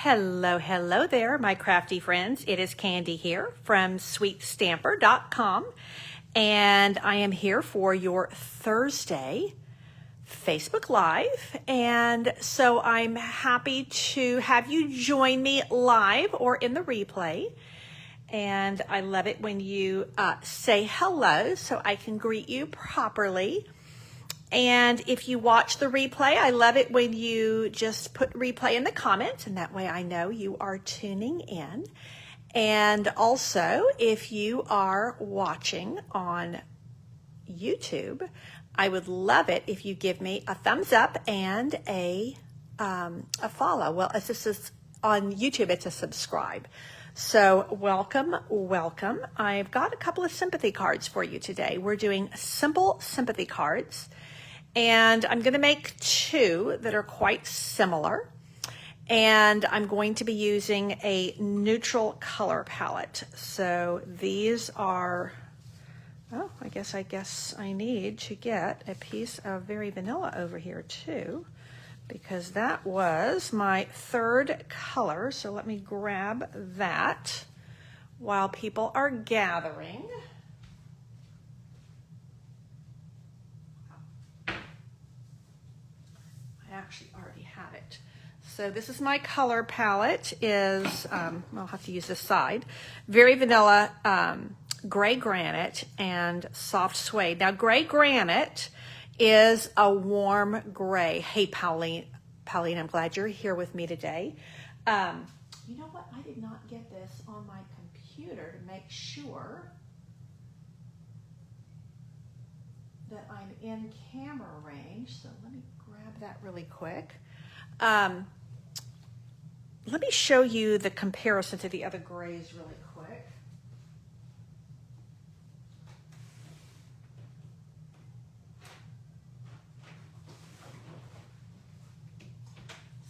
Hello there, my crafty friends. It is Candy here from sweetstamper.com, and I am here for your Thursday Facebook Live. And so I'm happy to have you join me live or in the replay. And I love it when you say hello so I can greet you properly. And if you watch the replay, I love it when you just put replay in the comments, and that way I know you are tuning in. And also, if you are watching on YouTube, I would love it if you give me a thumbs up and a follow. Well, as this is on YouTube, it's a subscribe. So welcome. I've got a couple of sympathy cards for you today. We're doing simple sympathy cards. And I'm going to make two that are quite similar. And I'm going to be using a neutral color palette. So these are, oh, I guess I need to get a piece of Very Vanilla over here too, because that was my third color. So let me grab that while people are gathering. Actually already have it. So this is my color palette. I'll have to use this side. Very Vanilla, Gray Granite, and Soft Suede. Now, Gray Granite is a warm gray. Hey, Pauline, I'm glad you're here with me today. You know what? I did not get this on my computer to make sure that I'm in camera range. So let me grab that really quick. Let me show you the comparison to the other grays really quick.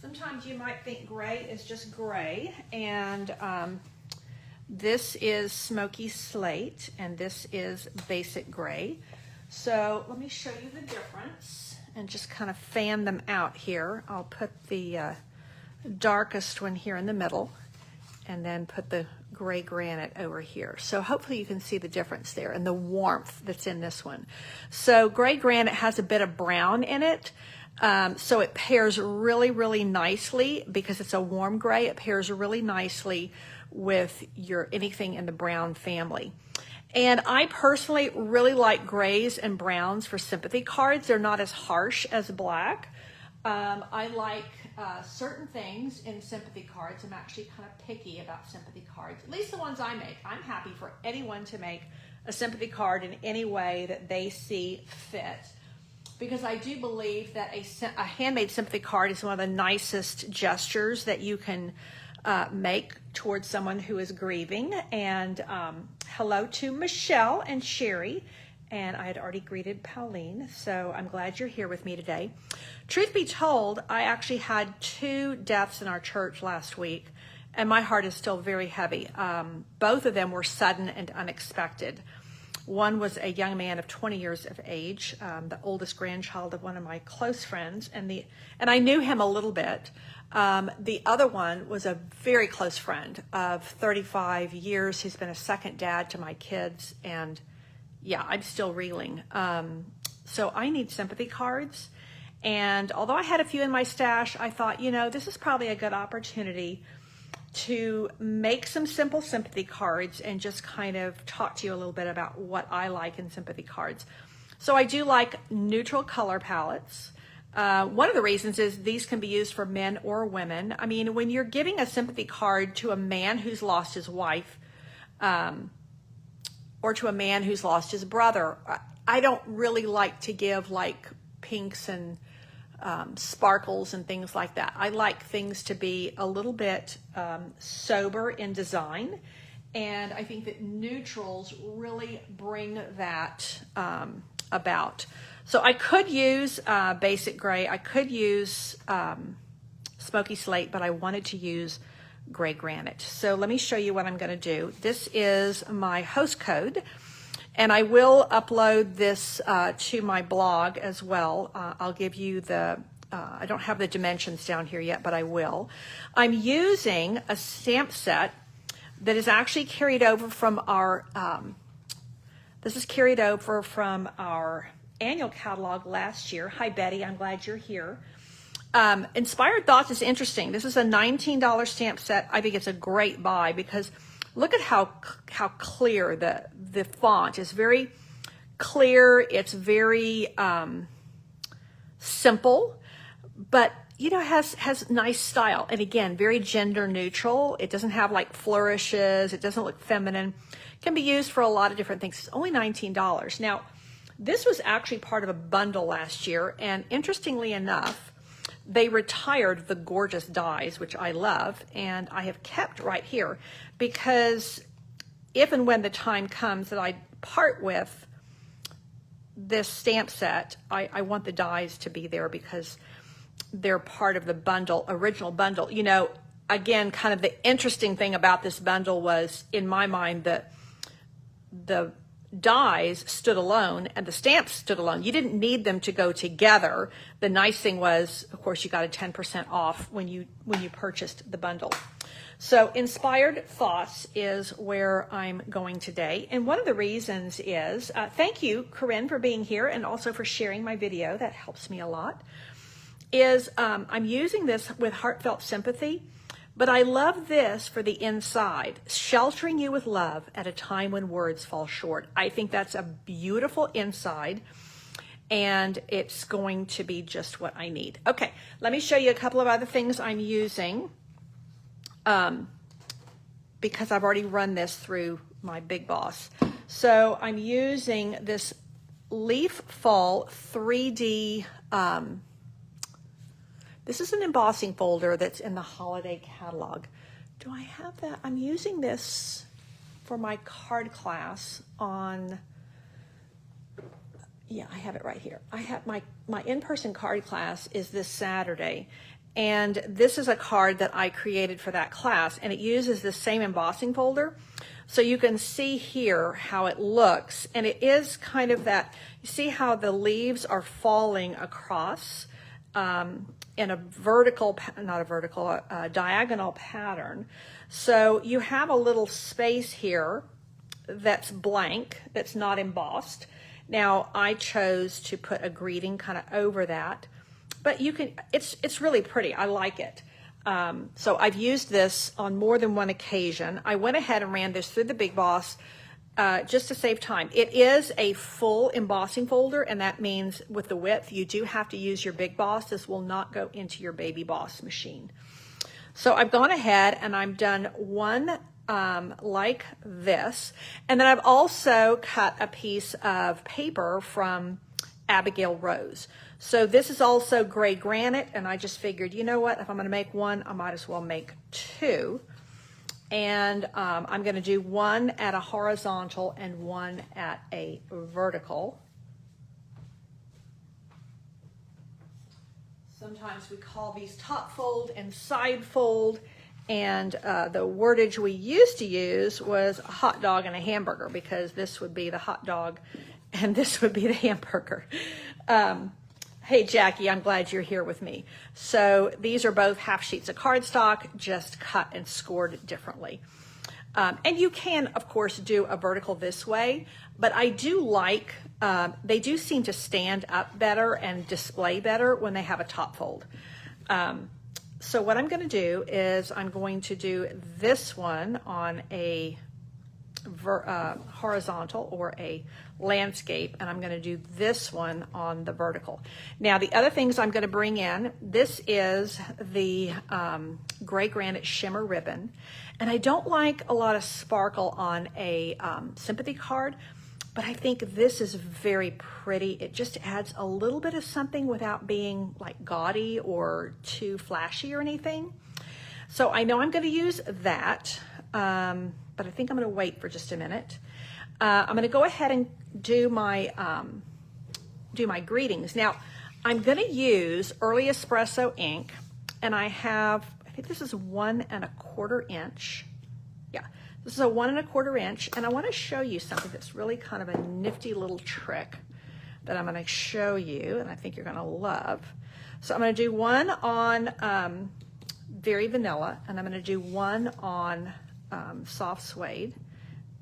Sometimes you might think gray is just gray, and this is smoky slate, and this is basic gray. So let me show you the difference and just kind of fan them out here. I'll put the darkest one here in the middle and then put the Gray Granite over here. So hopefully you can see the difference there and the warmth that's in this one. So Gray Granite has a bit of brown in it. So it pairs really nicely because it's a warm gray. It pairs really nicely with anything in the brown family. And I personally really like grays and browns for sympathy cards. They're not as harsh as black. I like certain things in sympathy cards. I'm actually kind of picky about sympathy cards, at least the ones I make. I'm happy for anyone to make a sympathy card in any way that they see fit, because I do believe that a handmade sympathy card is one of the nicest gestures that you can make towards someone who is grieving. And hello to Michelle and Sherry, and I had already greeted Pauline, so I'm glad you're here with me today. Truth be told, I actually had 2 deaths in our church last week, and my heart is still very heavy. Both of them were sudden and unexpected. One was a young man of 20 years of age, the oldest grandchild of one of my close friends, and I knew him a little bit. The other one was a very close friend of 35 years. He's been a second dad to my kids, and yeah, I'm still reeling. So I need sympathy cards, and although I had a few in my stash, I thought, this is probably a good opportunity to make some simple sympathy cards and just kind of talk to you a little bit about what I like in sympathy cards. So I do like neutral color palettes. One of the reasons is these can be used for men or women. I mean, when you're giving a sympathy card to a man who's lost his wife, or to a man who's lost his brother, I don't really like to give like pinks and sparkles and things like that. I like things to be a little bit sober in design, and I think that neutrals really bring that about. So I could use basic gray, I could use smoky slate, but I wanted to use Gray Granite. So let me show you what I'm going to do. This is my host code, and I will upload this to my blog as well. I'll give you the I don't have the dimensions down here yet, but I will. I'm using a stamp set that is actually carried over from our, this is carried over from our annual catalog last year. Hi, Betty, I'm glad you're here. Inspired Thoughts is interesting. This is a $19 stamp set. I think it's a great buy because look at how clear the font is. Very clear. It's very simple, but you know, has nice style. And again, very gender neutral. It doesn't have like flourishes. It doesn't look feminine. It can be used for a lot of different things. It's only $19. Now, this was actually part of a bundle last year, and interestingly enough, they retired the gorgeous dies, which I love, and I have kept right here because if and when the time comes that I part with this stamp set, I want the dies to be there because they're part of the bundle, original bundle. You know, again, kind of the interesting thing about this bundle was, in my mind, that the dies stood alone and the stamps stood alone. You didn't need them to go together. The nice thing was, of course, you got a 10% off when you purchased the bundle. So Inspired Thoughts is where I'm going today. And one of the reasons is, thank you, Corinne, for being here and also for sharing my video. That helps me a lot. Is I'm using this with Heartfelt Sympathy, but I love this for the inside, sheltering you with love at a time when words fall short. I think that's a beautiful inside, and it's going to be just what I need. Okay, let me show you a couple of other things I'm using because I've already run this through my Big Boss. So I'm using this Leaf Fall 3D, this is an embossing folder that's in the holiday catalog. Do I have that? I'm using this for my card class on, yeah, I have it right here. I have my in-person card class is this Saturday. And this is a card that I created for that class, and it uses the same embossing folder. So you can see here how it looks, and it is kind of that, you see how the leaves are falling across in a vertical, not a vertical, a diagonal pattern. So you have a little space here that's blank, that's not embossed. Now I chose to put a greeting kind of over that, but you can, it's really pretty. I like it. So I've used this on more than one occasion. I went ahead and ran this through the Big Boss just to save time. It is a full embossing folder, and that means with the width, you do have to use your Big Boss. This will not go into your Baby Boss machine. So I've gone ahead and I've done one like this, and then I've also cut a piece of paper from Abigail Rose. So this is also gray granite, and I just figured, you know what, if I'm going to make one, I might as well make two. And I'm going to do one at a horizontal and one at a vertical. Sometimes we call these top fold and side fold, and the wordage we used to use was a hot dog and a hamburger, because this would be the hot dog and this would be the hamburger. Hey, Jackie, I'm glad you're here with me. So these are both half sheets of cardstock, just cut and scored differently. And you can, of course, do a vertical this way, but I do like, they do seem to stand up better and display better when they have a top fold. So what I'm going to do is I'm going to do this one on a horizontal or a landscape, and I'm going to do this one on the vertical. Now the other things I'm going to bring in, this is the gray granite shimmer ribbon, and I don't like a lot of sparkle on a Sympathy card, but I think this is very pretty. It just adds a little bit of something without being like gaudy or too flashy or anything. So I know I'm going to use that, but I think I'm going to wait for just a minute. I'm going to go ahead and do my greetings. Now, I'm going to use Early Espresso ink, and I think this is 1 1/4 inch. Yeah, this is a 1 1/4 inch, and I want to show you something that's really kind of a nifty little trick that I'm going to show you, and I think you're going to love. So I'm going to do one on Very Vanilla, and I'm going to do one on Soft Suede.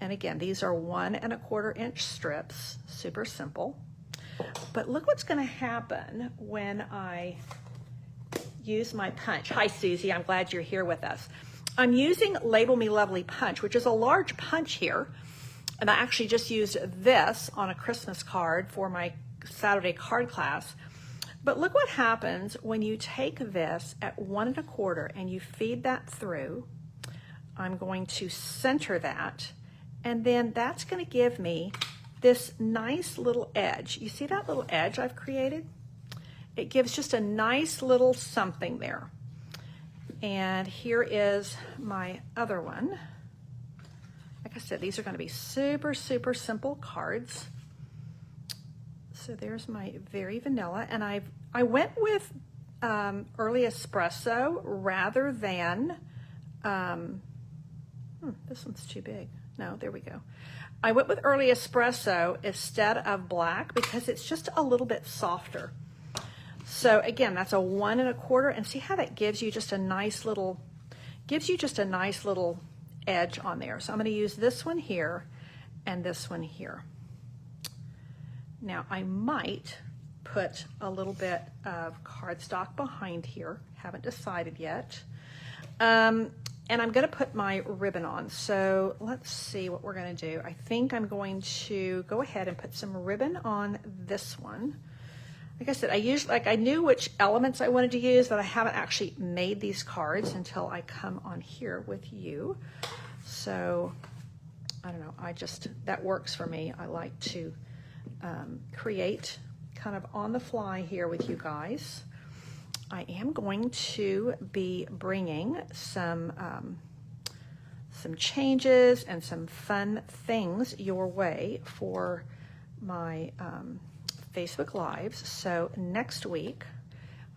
And again, these are 1 1/4 inch strips, super simple. But look what's going to happen when I use my punch. Hi, Susie, I'm glad you're here with us. I'm using Label Me Lovely punch, which is a large punch here. And I actually just used this on a Christmas card for my Saturday card class. But look what happens when you take this at 1 1/4 and you feed that through. I'm going to center that, and then that's going to give me this nice little edge. You see that little edge I've created? It gives just a nice little something there. And here is my other one. Like I said, these are going to be super, super simple cards. So there's my Very Vanilla, and I went with early espresso rather than this one's too big. No, there we go. I went with early espresso instead of black because it's just a little bit softer. So again, that's a 1 1/4, and see how that gives you just a nice little edge on there. So I'm going to use this one here and this one here. Now I might put a little bit of cardstock behind here. Haven't decided yet. And I'm going to put my ribbon on. So let's see what we're going to do. I think I'm going to go ahead and put some ribbon on this one. Like I said, I knew which elements I wanted to use, but I haven't actually made these cards until I come on here with you. So I don't know, that works for me. I like to create kind of on the fly here with you guys. I am going to be bringing some changes and some fun things your way for my Facebook Lives. So next week,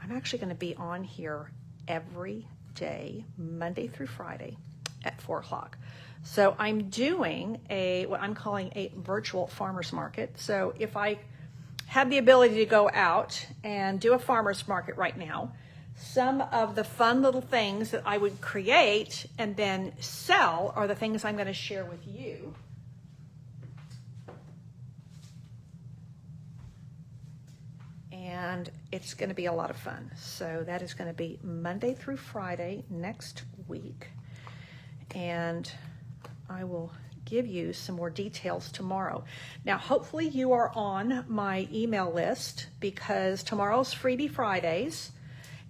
I'm actually going to be on here every day, Monday through Friday at 4 o'clock. So I'm doing what I'm calling a virtual farmer's market. So if I had the ability to go out and do a farmer's market right now, some of the fun little things that I would create and then sell are the things I'm going to share with you. And it's going to be a lot of fun. So that is going to be Monday through Friday next week. And I will give you some more details tomorrow. Now, hopefully you are on my email list because tomorrow's Freebie Fridays,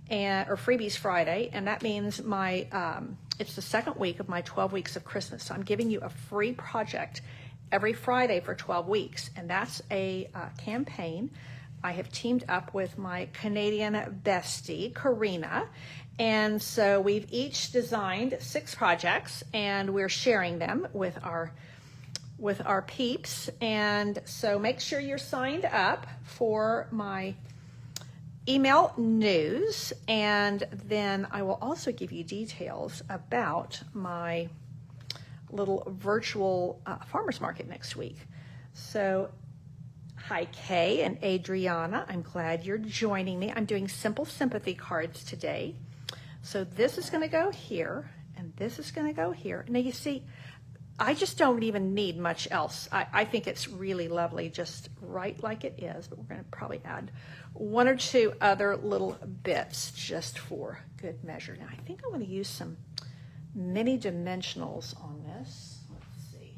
or Freebies Friday, and that means it's the second week of my 12 weeks of Christmas. So I'm giving you a free project every Friday for 12 weeks, and that's a campaign. I have teamed up with my Canadian bestie, Karina, and so we've each designed 6 projects, and we're sharing them with our peeps. And so make sure you're signed up for my email news, and then I will also give you details about my little virtual farmers market next week. So hi, Kay and Adriana. I'm glad you're joining me. I'm doing simple sympathy cards today. So this is going to go here, and this is going to go here. Now you see, I just don't even need much else. I think it's really lovely, just right like it is, but we're going to probably add 1 or 2 other little bits just for good measure. Now I think I want to use some mini dimensionals on this. Let's see.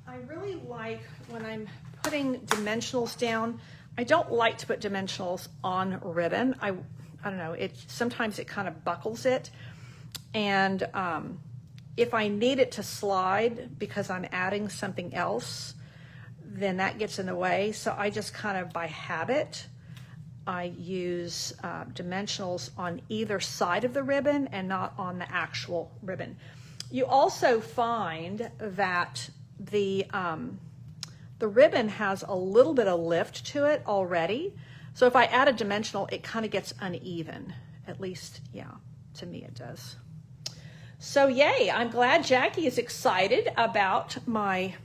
I really like when I'm putting dimensionals down, I don't like to put dimensionals on ribbon. I don't know, sometimes it kind of buckles it. And if I need it to slide because I'm adding something else, then that gets in the way. So I just kind of by habit, I use dimensionals on either side of the ribbon and not on the actual ribbon. You also find that the ribbon has a little bit of lift to it already. So if I add a dimensional, it kind of gets uneven. At least, yeah, to me it does. So yay, I'm glad Jackie is excited about my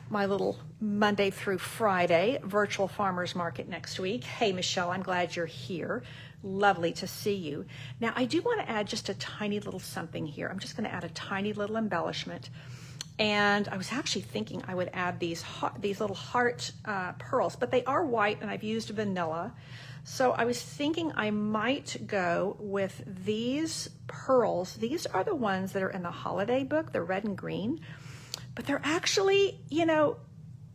my little Monday through Friday virtual farmers market next week. Hey, Michelle, I'm glad you're here. Lovely to see you. Now, I do want to add just a tiny little something here. I'm just going to add a tiny little embellishment. And I was actually thinking I would add these little heart pearls, but they are white and I've used vanilla. So I was thinking I might go with these pearls. These are the ones that are in the holiday book. They're red and green. But they're actually, you know,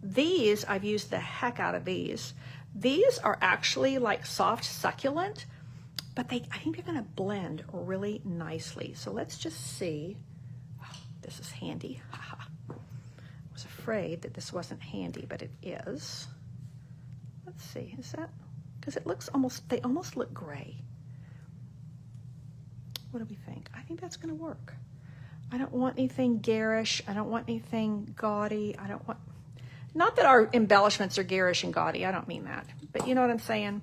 these, I've used the heck out of these. These are actually like soft succulent, but I think they're gonna blend really nicely. So let's just see. Oh, this is handy. I was afraid that this wasn't handy, but it is. Let's see, is that, because it looks almost, they almost look gray. What do we think? I think that's gonna work. I don't want anything garish. I don't want anything gaudy. I don't want, not that our embellishments are garish and gaudy. I don't mean that, but you know what I'm saying?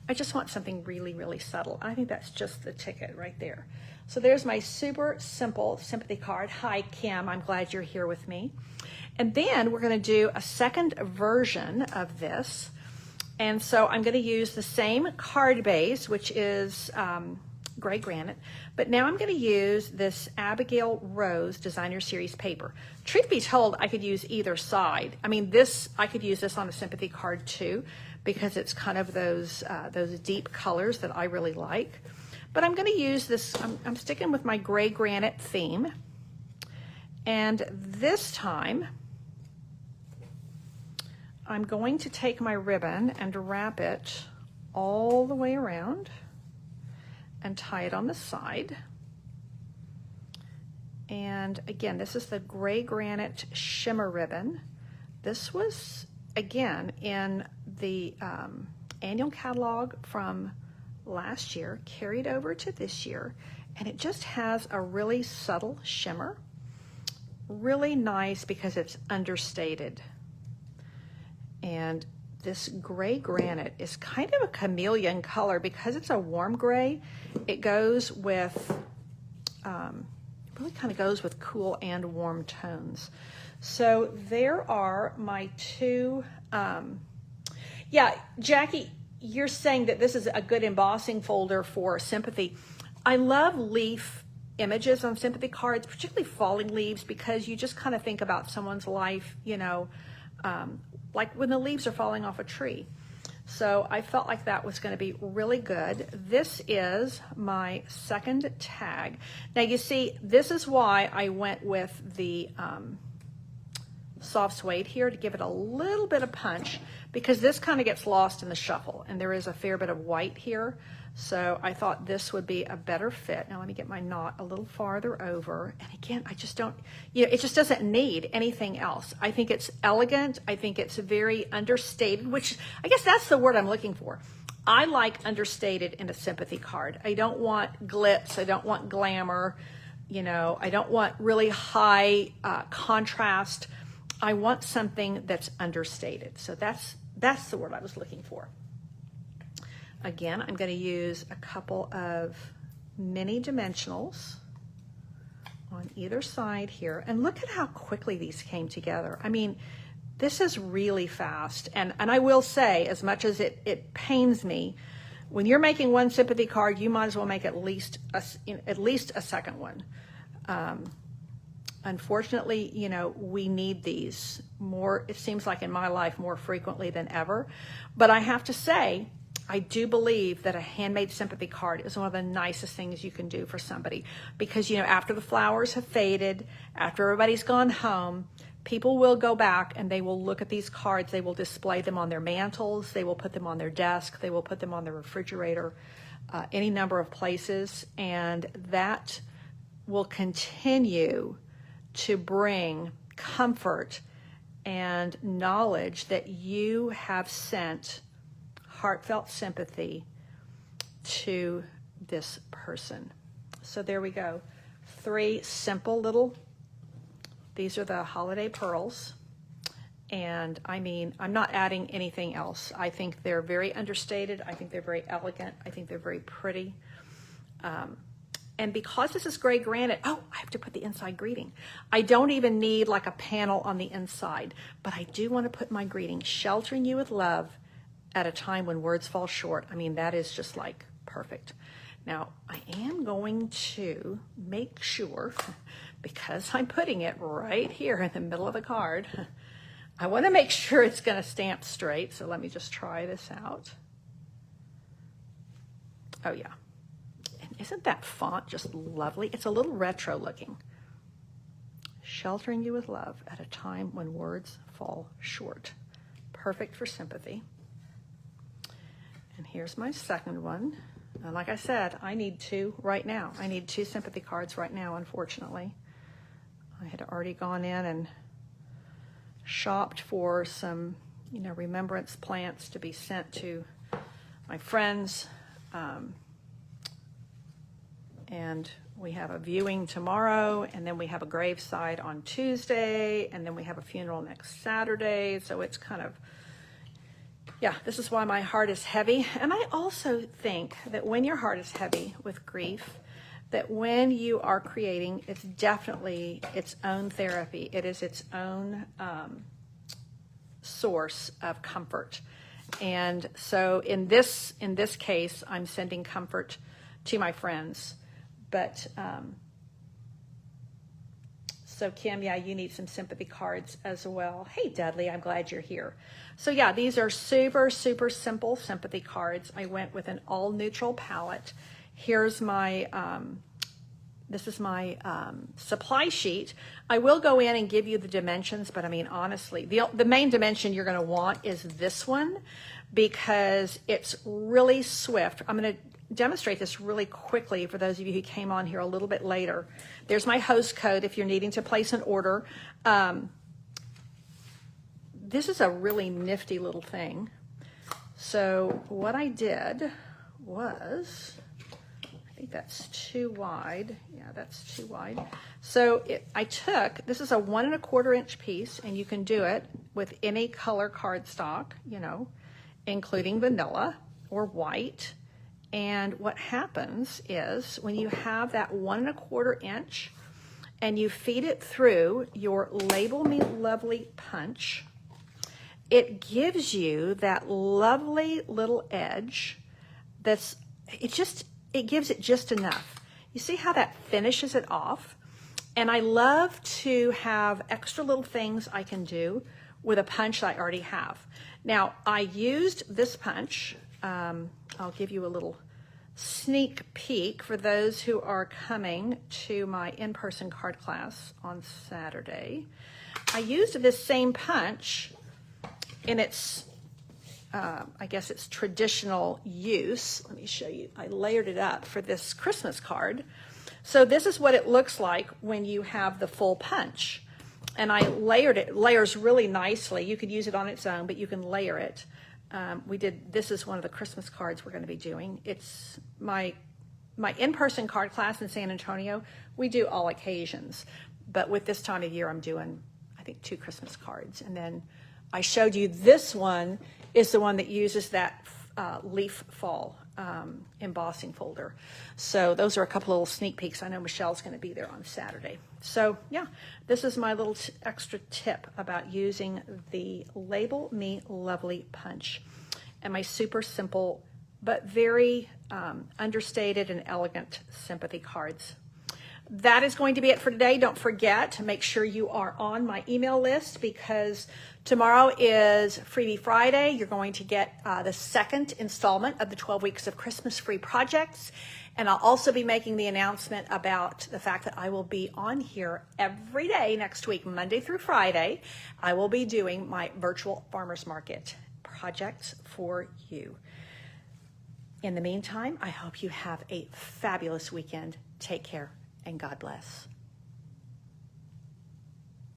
I just want something really, really subtle. I think that's just the ticket right there. So there's my super simple sympathy card. Hi, Kim. I'm glad you're here with me. And then we're going to do a second version of this. And so I'm going to use the same card base, which is gray granite, but now I'm going to use this Abigail Rose Designer Series paper. Truth be told, I could use either side. I mean, I could use this on a sympathy card too, because it's kind of those deep colors that I really like. But I'm going to use this, I'm sticking with my gray granite theme. And this time, I'm going to take my ribbon and wrap it all the way around and tie it on the side. And again, this is the gray granite shimmer ribbon. This was, again, in the annual catalog from last year, carried over to this year, and it just has a really subtle shimmer. Really nice because it's understated. And this gray granite is kind of a chameleon color because it's a warm gray. It goes with, really kind of goes with cool and warm tones. So there are my two, yeah, Jackie, you're saying that this is a good embossing folder for Sympathy. I love leaf images on Sympathy cards, particularly falling leaves, because you just kind of think about someone's life, you know, like when the leaves are falling off a tree. So I felt like that was going to be really good. This is my second tag. Now you see, this is why I went with the soft suede here to give it a little bit of punch, because this kind of gets lost in the shuffle and there is a fair bit of white here. So I thought this would be a better fit. Now let me get my knot a little farther over. And again, I just don't, you know, it just doesn't need anything else. I think it's elegant. I think it's very understated, which I guess that's the word I'm looking for. I like understated in a Sympathy card. I don't want glitz. I don't want glamour. You know, I don't want really high contrast. I want something that's understated. So that's the word I was looking for. Again, I'm going to use a couple of mini dimensionals on either side here. And look at how quickly these came together. I mean, this is really fast. And I will say, as much as it pains me, when you're making one Sympathy card, you might as well make at least a second one. Unfortunately, you know, we need these more, it seems like in my life, more frequently than ever. But I have to say, I do believe that a handmade Sympathy card is one of the nicest things you can do for somebody, because, you know, after the flowers have faded, after everybody's gone home, people will go back and they will look at these cards. They will display them on their mantles. They will put them on their desk. They will put them on their refrigerator, any number of places. And that will continue to bring comfort and knowledge that you have sent heartfelt sympathy to this person. So there we go. 3 simple little, these are the holiday pearls. And I mean, I'm not adding anything else. I think they're very understated. I think they're very elegant. I think they're very pretty. And because this is gray granite, oh, I have to put the inside greeting. I don't even need like a panel on the inside, but I do want to put my greeting, sheltering you with love at a time when words fall short. I mean, that is just like perfect. Now, I am going to make sure, because I'm putting it right here in the middle of the card, I want to make sure it's going to stamp straight. So let me just try this out. Oh, yeah. Isn't that font just lovely? It's a little retro looking. Sheltering you with love at a time when words fall short. Perfect for sympathy. And here's my second one. And like I said, I need two right now. I need 2 sympathy cards right now, unfortunately. I had already gone in and shopped for some, remembrance plants to be sent to my friends. And we have a viewing tomorrow, and then we have a graveside on Tuesday, and then we have a funeral next Saturday. So it's kind of, yeah, this is why my heart is heavy. And I also think that when your heart is heavy with grief, that when you are creating, it's definitely its own therapy. It is its own source of comfort. And so in this case, I'm sending comfort to my friends. But, so Kim, yeah, you need some sympathy cards as well. Hey, Dudley, I'm glad you're here. So yeah, these are super, super simple sympathy cards. I went with an all neutral palette. Here's my, this is my supply sheet. I will go in and give you the dimensions, but I mean, honestly, the main dimension you're gonna want is this one because it's really swift. I'm gonna demonstrate this really quickly for those of you who came on here a little bit later. There's my host code if you're needing to place an order. This is a really nifty little thing. So what I did was, I think that's too wide. Yeah, that's too wide. So this is a 1 1/4 inch piece, and you can do it with any color cardstock, including vanilla or white. And what happens is when you have that 1 1/4 inch and you feed it through your Label Me Lovely punch, it gives you that lovely little edge it gives it just enough. You see how that finishes it off? And I love to have extra little things I can do with a punch that I already have. Now, I used this punch. I'll give you a little sneak peek for those who are coming to my in-person card class on Saturday. I used this same punch in its, I guess it's traditional use. Let me show you. I layered it up for this Christmas card. So this is what it looks like when you have the full punch. And I layered it. It layers really nicely. You could use it on its own, but you can layer it. This is one of the Christmas cards we're going to be doing. It's my in-person card class in San Antonio. We do all occasions, but with this time of year, I'm doing, I think, 2 Christmas cards. And then I showed you this one is the one that uses that leaf fall embossing folder. So those are a couple little sneak peeks. I know Michelle's going to be there on Saturday. So yeah, this is my little extra tip about using the Label Me Lovely punch and my super simple but very understated and elegant sympathy cards. That is going to be it for today. Don't forget to make sure you are on my email list because tomorrow is Freebie Friday. You're going to get the second installment of the 12 Weeks of Christmas Free Projects. And I'll also be making the announcement about the fact that I will be on here every day next week, Monday through Friday. I will be doing my virtual farmers market projects for you. In the meantime, I hope you have a fabulous weekend. Take care and God bless.